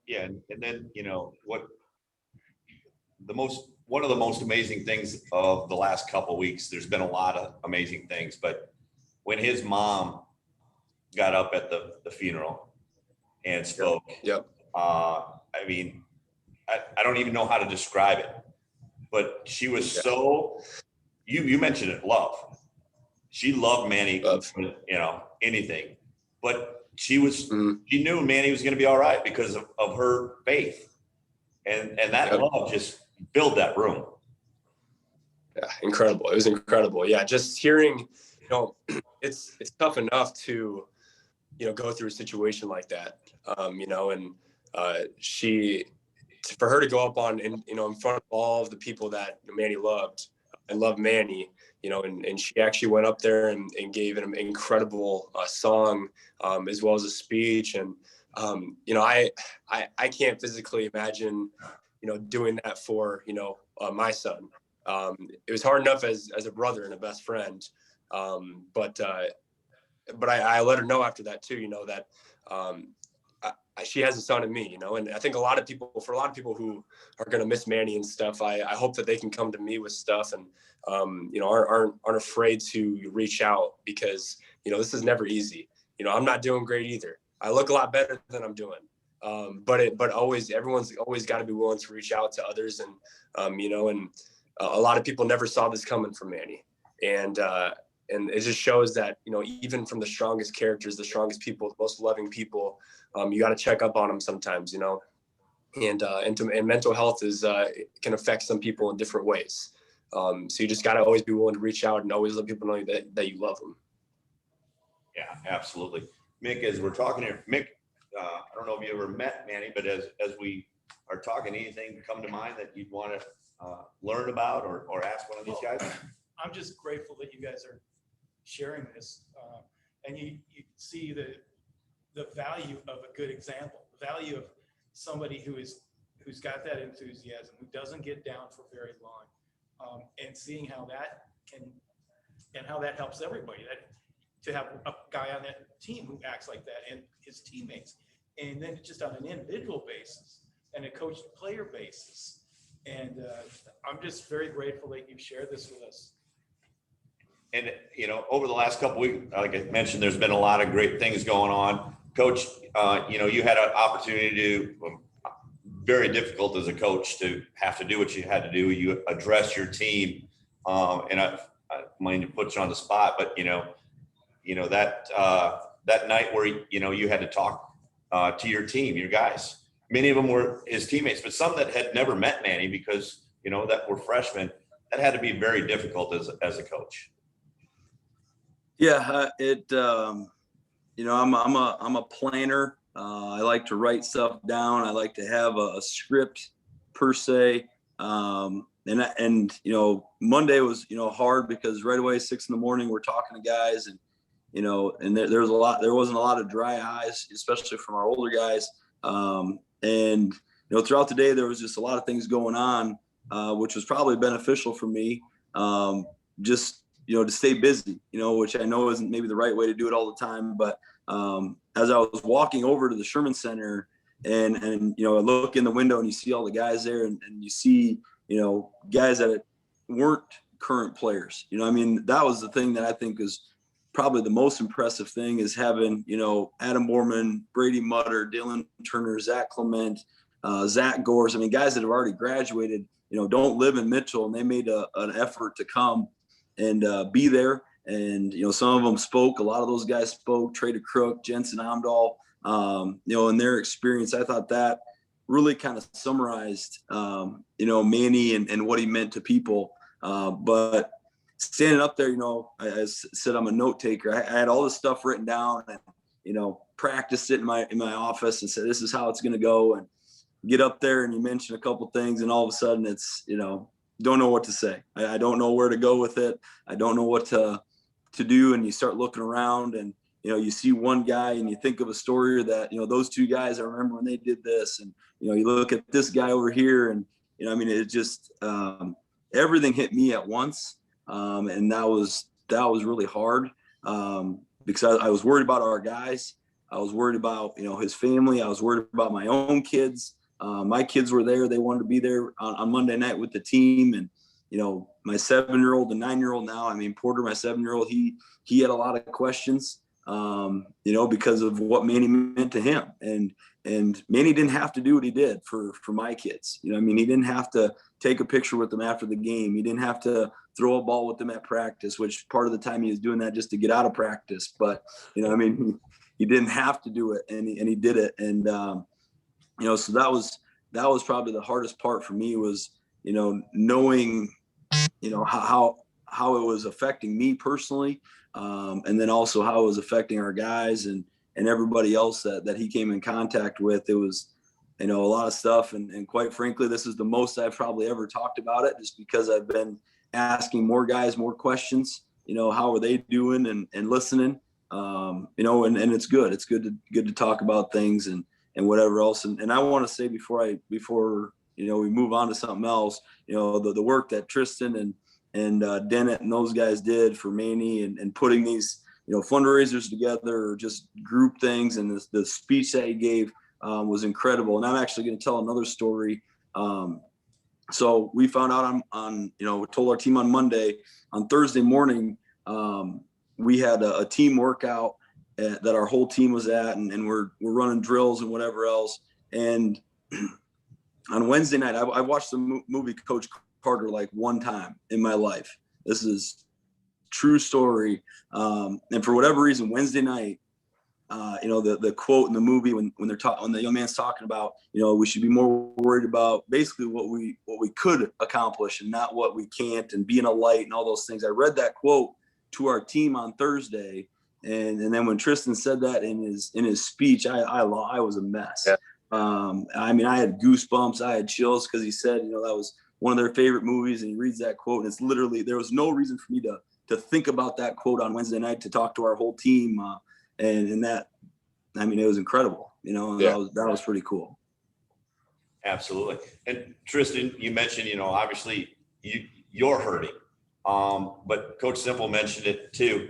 Yeah. And then, you know, one of the most amazing things of the last couple of weeks, there's been a lot of amazing things, but when his mom got up at the funeral and spoke, Yep. I mean, I don't even know how to describe it, but she was so, you mentioned it, love. She loved Manny, Love. you know, anything, but she knew Manny was going to be all right because of her faith. And that love just filled that room. Yeah, incredible. It was incredible. Yeah, just hearing, you know, it's tough enough to, you know, go through a situation like that, you know, and for her to go up you know, in front of all of the people that Manny loved and loved Manny, you know, and she actually went up there and gave an incredible song, as well as a speech. And, you know, I can't physically imagine, you know, doing that for, you know, my son. It was hard enough as a brother and a best friend. But I let her know after that too, you know, that she has a son in me, you know. And I think for a lot of people who are going to miss Manny and stuff, I hope that they can come to me with stuff, and you know, aren't afraid to reach out, because, you know, this is never easy. You know, I'm not doing great either. I look a lot better than I'm doing. But everyone's always got to be willing to reach out to others, and you know, and a lot of people never saw this coming from Manny, and it just shows that, you know, even from the strongest characters, the strongest people, the most loving people, you got to check up on them sometimes, you know. And mental health can affect some people in different ways. So you just got to always be willing to reach out and always let people know that you love them. Yeah, absolutely. Mick, as we're talking here, Mick, I don't know if you ever met Manny, but as we are talking, anything come to mind that you'd want to learn about or ask one of these guys? I'm just grateful that you guys are sharing this, and you see the value of a good example, the value of somebody who's got that enthusiasm, who doesn't get down for very long, and seeing how that helps everybody. That to have a guy on that team who acts like that and his teammates. And then just on an individual basis and a coach player basis. And I'm just very grateful that you shared this with us. And, over the last couple of weeks, like I mentioned, there's been a lot of great things going on. Coach, you had an opportunity to, very difficult as a coach to have to do what you had to do. You address your team. And I mind to put you on the spot, but, that night where, you had to talk to your team, your guys. Many of them were his teammates, but some that had never met Manny because, that were freshmen, that had to be very difficult as a coach. Yeah, I'm a planner. I like to write stuff down. I like to have a script per se. And Monday was, hard because right away, 6 a.m, we're talking to guys and, and there wasn't a lot of dry eyes, especially from our older guys. And throughout the day, there was just a lot of things going on, which was probably beneficial for me. Just, to stay busy, which I know isn't maybe the right way to do it all the time. But as I was walking over to the Sherman Center and I look in the window and you see all the guys there and you see, guys that weren't current players, that was the thing that I think is probably the most impressive thing is having, Adam Borman, Brady Mutter, Dylan Turner, Zach Clement, Zach Gores. Guys that have already graduated, don't live in Mitchell, and they made an effort to come and be there. And, some of them spoke, a lot of those guys spoke, Trader Crook, Jensen Amdahl, in their experience. I thought that really kind of summarized, Manny and what he meant to people. But standing up there, I said, I'm a note taker. I had all this stuff written down and, practiced it in my office and said, this is how it's going to go. And get up there and you mention a couple things and all of a sudden it's, don't know what to say. I don't know where to go with it. I don't know what to do. And you start looking around and, you see one guy and you think of a story that, those two guys, I remember when they did this and, you look at this guy over here and, it just, everything hit me at once. And that was really hard because I was worried about our guys. I was worried about, his family. I was worried about my own kids. My kids were there. They wanted to be there on Monday night with the team. And, my 7-year-old and 9-year-old now, Porter, my 7-year-old, he had a lot of questions, because of what Manny meant to him. And Manny didn't have to do what he did for my kids. He didn't have to take a picture with them after the game. He didn't have to throw a ball with them at practice, which part of the time he was doing that just to get out of practice. But, he didn't have to do it and he did it. And, so that was probably the hardest part for me was, knowing, how it was affecting me personally. And then also how it was affecting our guys and everybody else that he came in contact with. It was, a lot of stuff. And quite frankly, this is the most I've probably ever talked about it just because I've been asking more guys, more questions, how are they doing and listening, and it's good. It's good to talk about things and whatever else. And I want to say before we move on to something else, the work that Tristan and Dennett and those guys did for Manny and putting these, fundraisers together or just group things. And the speech that he gave was incredible. And I'm actually going to tell another story. So we found out we told our team on Monday. On Thursday morning, we had a team workout that our whole team was at, and we're running drills and whatever else. And on Wednesday night, I watched the movie Coach Carter like one time in my life. This is true story. And for whatever reason, Wednesday night, the quote in the movie when the young man's talking about, we should be more worried about basically what we could accomplish and not what we can't, and being a light and all those things. I read that quote to our team on Thursday. And then when Tristan said that in his speech, I was a mess. Yeah. I had goosebumps. I had chills because he said, that was one of their favorite movies, and he reads that quote, and it's literally, there was no reason for me to think about that quote on Wednesday night to talk to our whole team. And that, it was incredible, yeah. That was pretty cool. Absolutely. And Tristan, you mentioned, obviously you're hurting, but Coach Simple mentioned it too.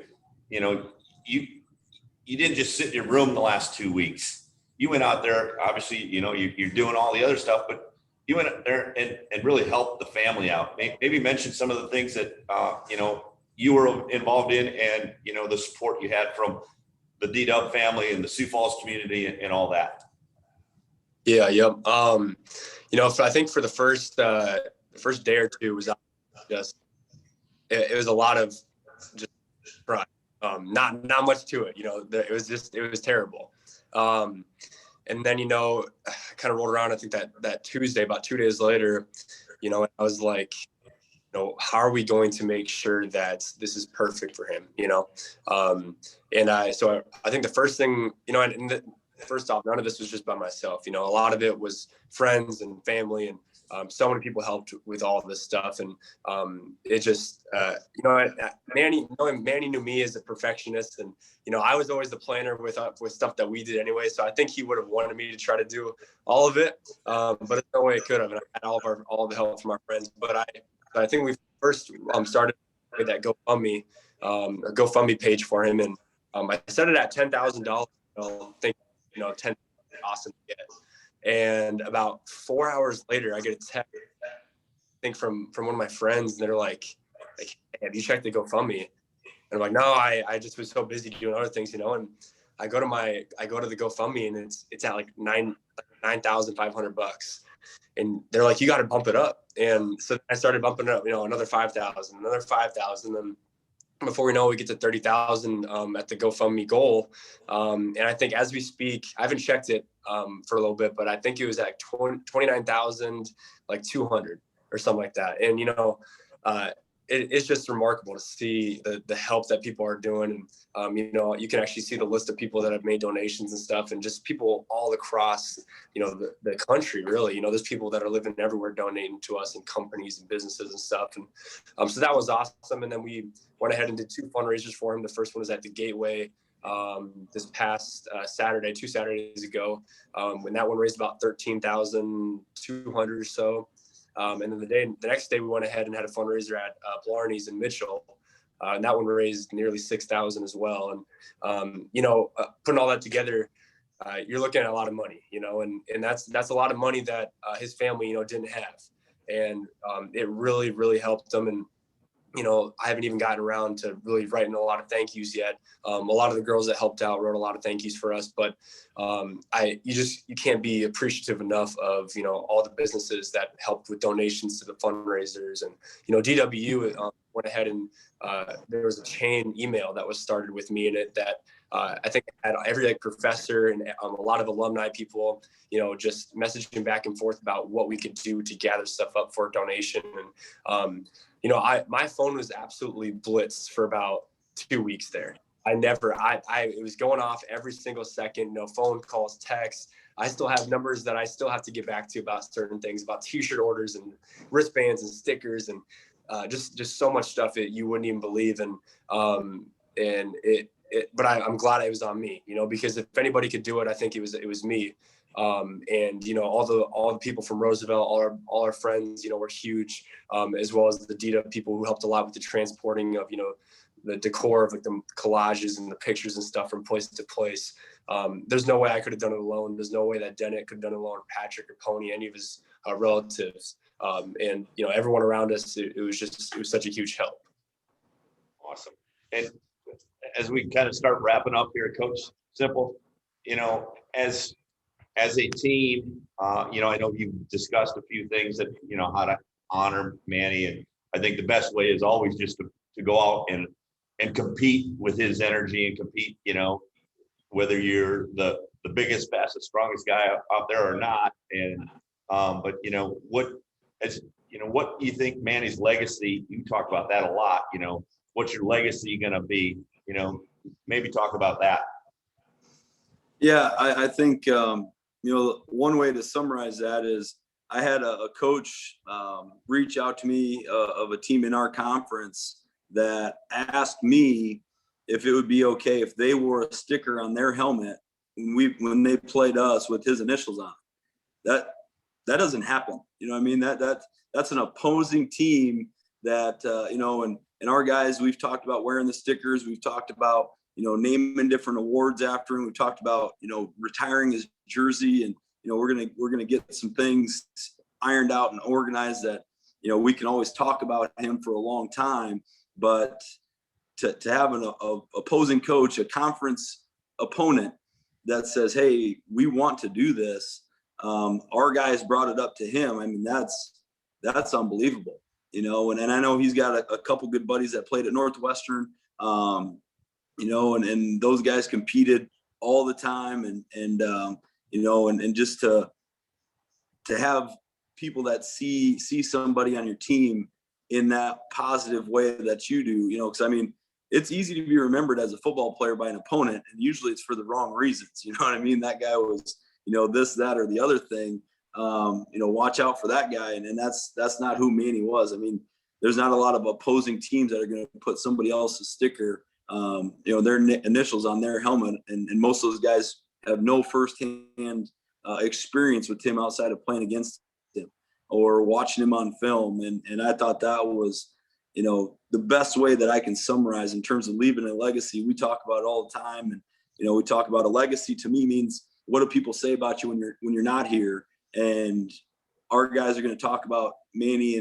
you didn't just sit in your room the last 2 weeks. You went out there, obviously, you're doing all the other stuff, but you went out there and really helped the family out. Maybe mention some of the things that, you were involved in, and, the support you had from the D-Dub family and the Sioux Falls community and all that. Yeah. Yep. I think for the first day or two was just, it was a lot of just pride. Not much to it, it was terrible. And then, kind of rolled around, I think that Tuesday, about 2 days later, I was like, how are we going to make sure that this is perfect for him, so I think the first thing, first off, none of this was just by myself, a lot of it was friends and family, and so many people helped with all of this stuff. And it just, Manny knew me as a perfectionist, and, I was always the planner with stuff that we did anyway. So I think he would have wanted me to try to do all of it. But there's no way it could have. And I had all the help from our friends. But I think we first started with that GoFundMe page for him. And I set it at $10,000. I think, 10 awesome to get. And about 4 hours later, I get a text, I think from one of my friends, and they're like, hey, have you checked the GoFundMe? And I'm like, no, I just was so busy doing other things, and I go to the GoFundMe, and it's at like $9,500. And they're like, you got to bump it up. And so I started bumping it up, another 5,000, another 5,000. And before we know it, we get to 30,000 at the GoFundMe goal. And I think as we speak, I haven't checked it for a little bit, but I think it was at 29,200 or something like that. And, it's just remarkable to see the help that people are doing. And, you can actually see the list of people that have made donations and stuff, and just people all across, the country, really. There's people that are living everywhere donating to us, and companies and businesses and stuff. And so that was awesome. And then we went ahead and did 2 fundraisers for him. The first one was at the Gateway this past Saturday, 2 Saturdays ago. When that one raised about 13,200 or so. And then the next day we went ahead and had a fundraiser at Blarney's in Mitchell. And that one raised nearly 6,000 as well. And, putting all that together, you're looking at a lot of money, and that's a lot of money that his family, didn't have. And it really, really helped them. And, I haven't even gotten around to really writing a lot of thank yous yet. A lot of the girls that helped out wrote a lot of thank yous for us, but you can't be appreciative enough of, all the businesses that helped with donations to the fundraisers. And, DW went ahead and there was a chain email that was started with me in it that I think had every professor and a lot of alumni people, just messaging back and forth about what we could do to gather stuff up for a donation. And, my phone was absolutely blitzed for about 2 weeks there. It was going off every single second, phone calls, texts. I still have numbers that I still have to get back to about certain things, about t-shirt orders and wristbands and stickers and just so much stuff that you wouldn't even believe. And but I'm glad it was on me, because if anybody could do it, I think it was me. And all the people from Roosevelt, all our friends, were huge, as well as the DITA people who helped a lot with the transporting of, the decor of the collages and the pictures and stuff from place to place. There's no way I could have done it alone. There's no way that Dennett could have done it alone, or Patrick or Pony, any of his relatives. And everyone around us, it was such a huge help. Awesome. And as we kind of start wrapping up here, Coach Simple, as a team, I know you've discussed a few things that, how to honor Manny. And I think the best way is always just to go out and compete with his energy and compete, whether you're the biggest, fastest, strongest guy out there or not. And, but, what do you think Manny's legacy, you talk about that a lot, what's your legacy going to be? Maybe talk about that. Yeah, I think, one way to summarize that is I had a coach reach out to me of a team in our conference that asked me if it would be okay if they wore a sticker on their helmet when they played us with his initials on it. That doesn't happen. That's an opposing team that, and our guys, we've talked about wearing the stickers. We've talked about naming different awards after him. We talked about, retiring his jersey, and, we're going to get some things ironed out and organized that, we can always talk about him for a long time, but to have an opposing coach, a conference opponent that says, hey, we want to do this. Our guys brought it up to him. I mean, that's unbelievable, and I know he's got a couple good buddies that played at Northwestern, and those guys competed all the time, and just to have people that see somebody on your team in that positive way that you do, because I mean, it's easy to be remembered as a football player by an opponent, and usually it's for the wrong reasons. You know what I mean? That guy was, this, that, or the other thing. Watch out for that guy, and that's not who Manny was. I mean, there's not a lot of opposing teams that are going to put somebody else's sticker, their initials on their helmet, and most of those guys have no firsthand experience with him outside of playing against him or watching him on film. And I thought that was, the best way that I can summarize in terms of leaving a legacy. We talk about it all the time, and we talk about a legacy. To me, means what do people say about you when you're not here? And our guys are going to talk about Manny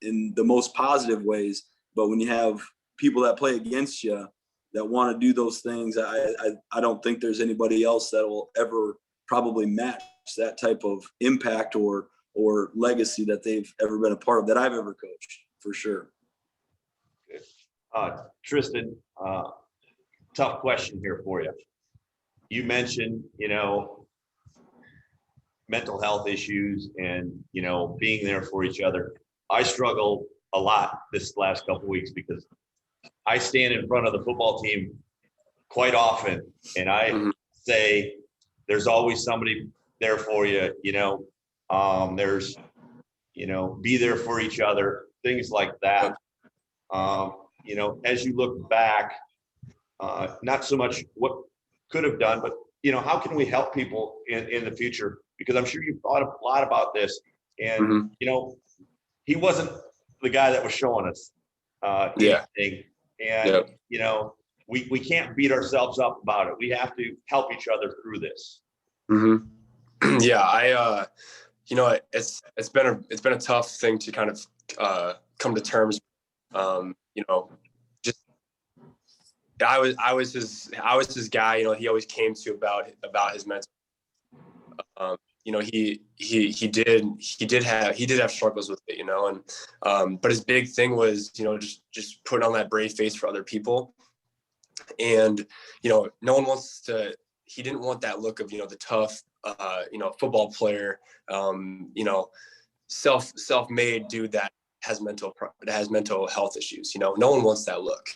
in the most positive ways, but when you have people that play against you that want to do those things, I don't think there's anybody else that will ever probably match that type of impact or legacy that they've ever been a part of, that I've ever coached, for sure. Tristan, tough question here for you. You mentioned, mental health issues and, being there for each other. I struggle a lot this last couple of weeks because I stand in front of the football team quite often, and I say, there's always somebody there for you, there's, be there for each other, things like that. As you look back, not so much what could have done, but, how can we help people in the future? Because I'm sure you've thought a lot about this, and, he wasn't the guy that was showing us anything. And, we can't beat ourselves up about it. We have to help each other through this. Yeah, it's been a tough thing to kind of come to terms. Just I was his guy. He always came to about his mental. He did have struggles with it, and but his big thing was, just putting on that brave face for other people. And, no one wants to, he didn't want that look of, the tough, football player, self-made dude that has mental health issues. No one wants that look.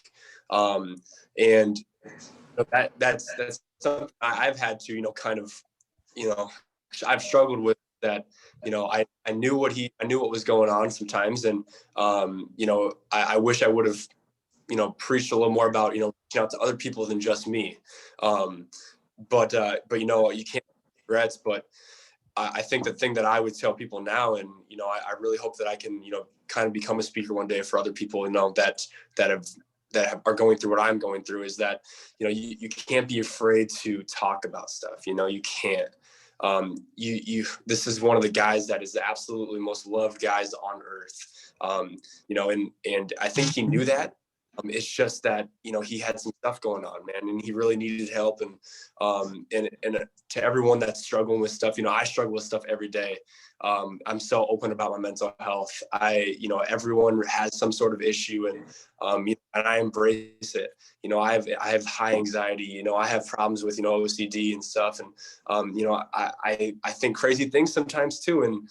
And that's something I've had to, kind of, I've struggled with that. I knew what was going on sometimes. And, I wish I would have, preached a little more about, reaching out to other people than just me. But you can't have regrets. But I think the thing that I would tell people now, and, I really hope that I can, kind of become a speaker one day for other people, that are going through what I'm going through, is that, you can't be afraid to talk about stuff. You can't. This is one of the guys that is the absolutely most loved guys on earth. And I think he knew that. It's just that, he had some stuff going on, man, and he really needed help. And to everyone that's struggling with stuff, I struggle with stuff every day. I'm so open about my mental health. Everyone has some sort of issue, and I embrace it. I have high anxiety, I have problems with, OCD and stuff. And, I think crazy things sometimes too. And,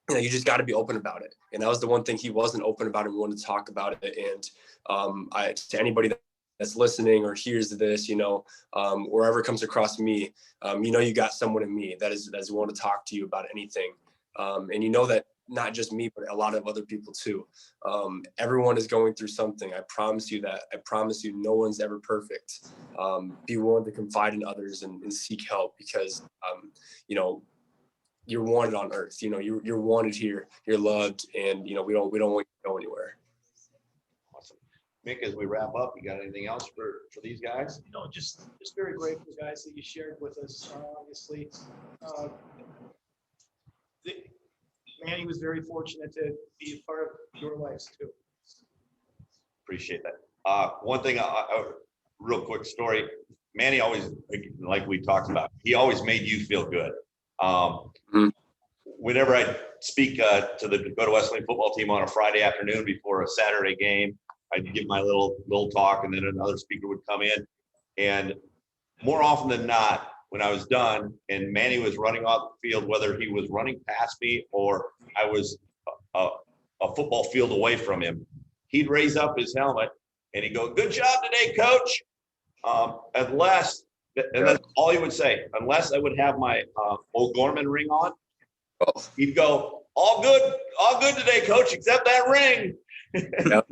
you just got to be open about it. And that was the one thing he wasn't open about, and wanted to talk about it. And to anybody that's listening or hears this, wherever it comes across me, you got someone in me that is willing to talk to you about anything. And that not just me, but a lot of other people too. Everyone is going through something. I promise you that. I promise you, no one's ever perfect. Be willing to confide in others and seek help, because, you're wanted on earth. You're wanted here. You're loved, and we don't want you to go anywhere. Awesome. Mick, as we wrap up, you got anything else for these guys? Just very grateful, guys, that you shared with us. Obviously, Manny was very fortunate to be a part of your lives too. Appreciate that. One thing, real quick story. Manny always, like we talked about, he always made you feel good. Whenever I speak to the Dakota Wesleyan football team on a Friday afternoon before a Saturday game, I'd give my little talk, and then another speaker would come in. And more often than not, when I was done and Manny was running off the field, whether he was running past me or I was a football field away from him, he'd raise up his helmet and he'd go, "Good job today, coach." And that's all he would say, unless I would have my O'Gorman ring on. He'd go, all good today, coach, except that ring. Yep.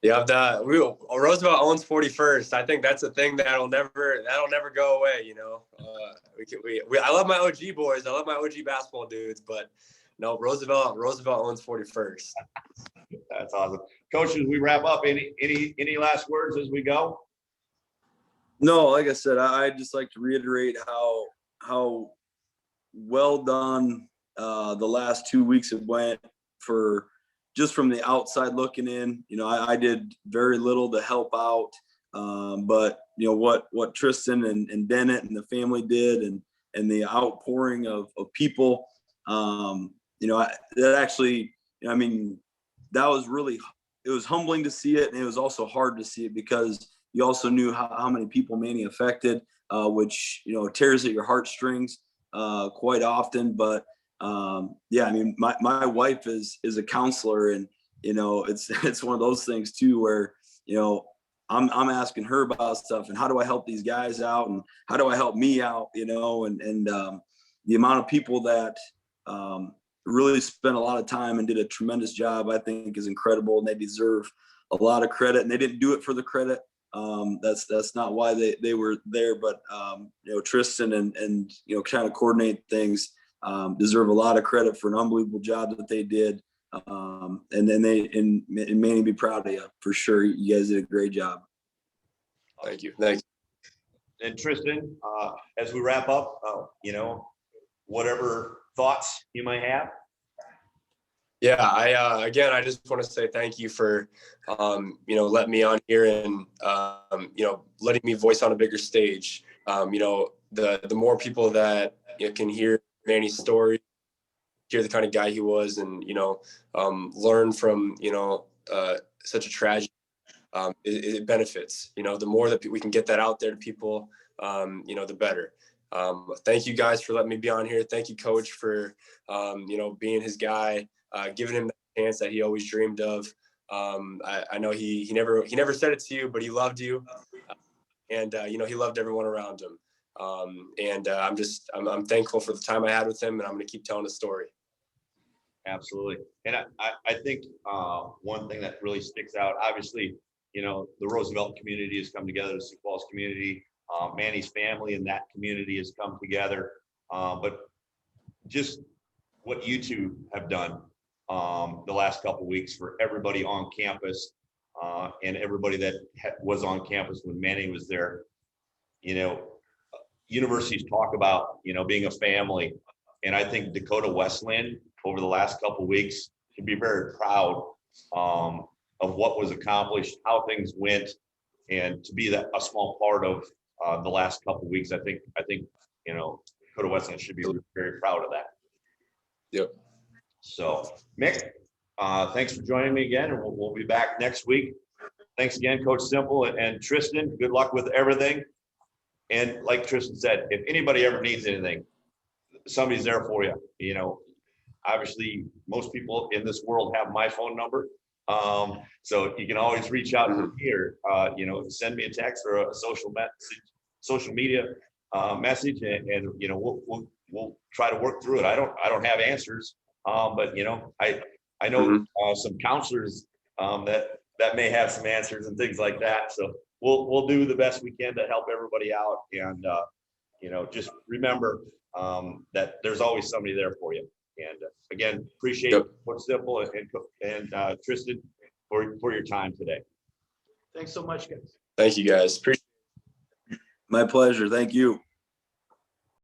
Yeah, Roosevelt owns 41st. I think that's a thing that'll never go away. You know, I love my OG boys. I love my OG basketball dudes, but no, Roosevelt owns 41st. That's awesome, Coach. As we wrap up, any last words as we go? No, like I said, I'd just like to reiterate how well done the last 2 weeks have went for. Just from the outside looking in, you know, I did very little to help out. But you know, what Tristan and Bennett and the family did and the outpouring of people, you know, that actually, I mean, that was really, it was humbling to see it. And it was also hard to see it because you also knew how many people Manny affected, which, you know, tears at your heartstrings quite often. But yeah, I mean, my wife is a counselor, and you know, it's one of those things too where, you know, I'm asking her about stuff and how do I help these guys out and how do I help me out, you know, and the amount of people that really spent a lot of time and did a tremendous job, I think is incredible, and they deserve a lot of credit, and they didn't do it for the credit. That's not why they were there, but you know, Tristan and you know, kind of coordinate things. Deserve a lot of credit for an unbelievable job that they did. And then and Manny, be proud of you for sure. You guys did a great job. Thank you. Thanks. And Tristan, as we wrap up, you know, whatever thoughts you might have. Yeah, I just want to say thank you for, you know, letting me on here and, you know, letting me voice on a bigger stage. You know, the more people that can hear Manny's story, hear the kind of guy he was, and, you know, learn from, you know, such a tragedy, it benefits, you know, the more that we can get that out there to people, you know, the better. Thank you guys for letting me be on here. Thank you, Coach, for, you know, being his guy, giving him the chance that he always dreamed of. I know he never said it to you, but he loved you. And, you know, he loved everyone around him. I'm thankful for the time I had with him, and I'm going to keep telling the story. Absolutely. And I think one thing that really sticks out, obviously, you know, the Roosevelt community has come together, the Sioux Falls community, Manny's family and that community has come together. But just what you two have done the last couple of weeks for everybody on campus and everybody that was on campus when Manny was there. You know, universities talk about, you know, being a family. And I think Dakota Wesleyan over the last couple of weeks should be very proud of what was accomplished, how things went, and to be a small part of the last couple of weeks. I think, you know, Dakota Wesleyan should be very proud of that. Yep. So, Mick, thanks for joining me again, and we'll be back next week. Thanks again, Coach Simple and Tristan. Good luck with everything. And like Tristan said, if anybody ever needs anything, somebody's there for you. You know, obviously, most people in this world have my phone number. So you can always reach out to me or, you know, send me a text or a social media message, and you know, we'll try to work through it. I don't have answers, but you know, I know some counselors that may have some answers and things like that. So we'll do the best we can to help everybody out. And, you know, just remember that there's always somebody there for you. And again, appreciate Coach Simple and Tristan. for your time today. Thanks so much, guys. Thank you guys. Appreciate My pleasure. Thank you.